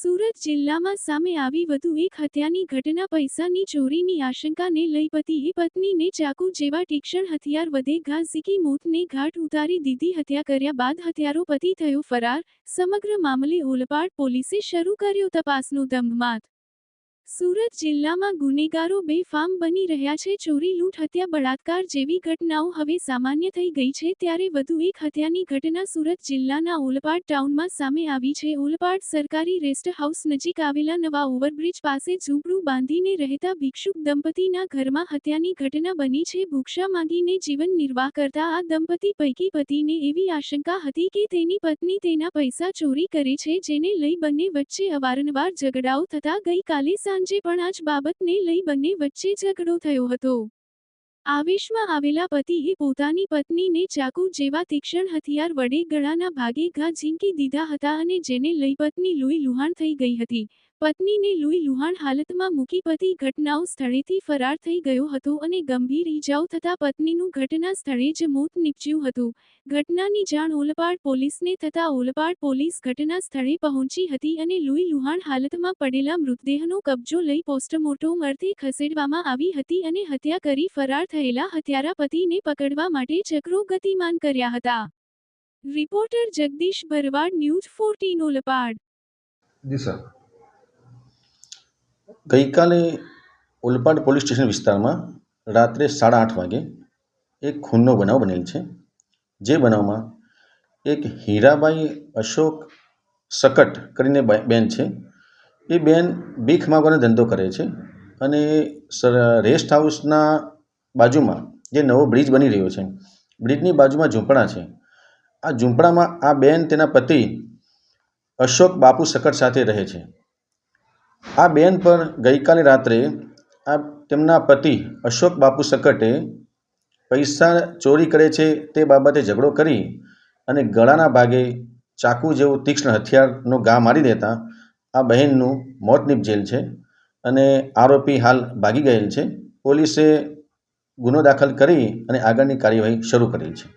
સુરત જિલ્લામાં સામે આવી વધુ એક હત્યાની ઘટના। પૈસાની ચોરીની આશંકાને લઈ પતિએ પત્નીને ચાકુ જેવા તીક્ષ્ણ હથિયાર વડે ઘા ઝીકી મોતને ઘાટ ઉતારી દીધી। હત્યા કર્યા બાદ હત્યારો પતિ થયો ફરાર। સમગ્ર મામલે ઓલપાડ પોલીસે શરૂ કર્યો તપાસનો ધમધમાટ। સુરત જિલ્લામાં ગુનેગારો બેફામ બની રહ્યા છે। ચોરી, લૂંટ, હત્યા, બળાત્કાર જેવી ઘટનાઓ હવે સામાન્ય થઈ ગઈ છે, ત્યારે વધુ એક હત્યાની ઘટના સુરત જિલ્લાના ઓલપાડ ટાઉનમાં સામે આવી છે। ઓલપાડ સરકારી રેસ્ટ હાઉસ નજીક આવેલા નવા ઓવરબ્રિજ પાસે ઝૂંપડું બાંધીને રહેતા ભિક્ષુક દંપતીના ઘરમાં હત્યાની ઘટના બની છે। ભૂક્ષા માંગીને જીવન નિર્વાહ કરતા આ દંપતી પૈકી પતિને એવી આશંકા હતી કે તેની પત્ની તેના પૈસા ચોરી કરે છે, જેને લઈ બંને વચ્ચે અવારનવાર ઝઘડાઓ થતા ગઈકાલે સાંજે પણ આ જ બાબતને લઈ બંને વચ્ચે ઝઘડો થયો હતો। આવેશમાં આવેલા પતિએ પોતાની પત્નીને ચાકુ જેવા તીક્ષ્ણ હથિયાર વડે ગળાના ભાગે ઘા ઝીંકી દીધા હતા અને જેને લઈ પત્ની લોહી લુહાણ થઈ ગઈ હતી। પત્નીને લોહી લુહાણ હાલતમાં મૂકી પતિ ઘટનાઓ સ્થળેથી ફરાર થઈ ગયો હતો અને ગંભીર ઈજાઓ થતાં પત્નીનું ઘટના સ્થળે જ મોત નીપજ્યું હતું। ઘટનાની જાણ ઓલપાડ પોલીસને થતાં ઓલપાડ પોલીસ ઘટના સ્થળે પહોંચી હતી અને લોહી લુહાણ હાલતમાં પડેલા મૃતદેહનો કબજો લઈ પોસ્ટમોર્ટમ અર્થે ખસેડવામાં આવી હતી અને હત્યા કરી ફરાર થયેલા હત્યારા પતિને પકડવા માટે ચક્રો ગતિમાન કર્યા હતા। રિપોર્ટર જગદીશ ભરવાડ, ન્યૂઝ 14 ઓલપાડ। જી સર, ગઈકાલે ઓલપાડ પોલીસ સ્ટેશન વિસ્તારમાં રાત્રે 8:30 વાગે એક ખૂનનો બનાવ બનેલ છે। જે બનાવમાં એક હીરાબાઈ અશોક સકટ કરીને બેન છે। એ બેન ભીખ માગવાનો ધંધો કરે છે અને રેસ્ટ હાઉસના બાજુમાં જે નવો બ્રિજ બની રહ્યો છે, બ્રિજની બાજુમાં ઝૂંપડા છે। આ ઝૂંપડામાં આ બેન તેના પતિ અશોક બાપુ સકટ સાથે રહે છે। આ બેન પર ગઈકાલે રાત્રે તેમના પતિ અશોક બાપુ સકટે પૈસા ચોરી કરે છે તે બાબતે ઝઘડો કરી અને ગળાના ભાગે ચાકુ જેવું તીક્ષ્ણ હથિયારનો ઘા મારી દેતા આ બહેનનું મોત નીપજેલ છે અને આરોપી હાલ ભાગી ગયેલ છે। પોલીસે ગુનો દાખલ કરી અને આગળની કાર્યવાહી શરૂ કરેલ છે।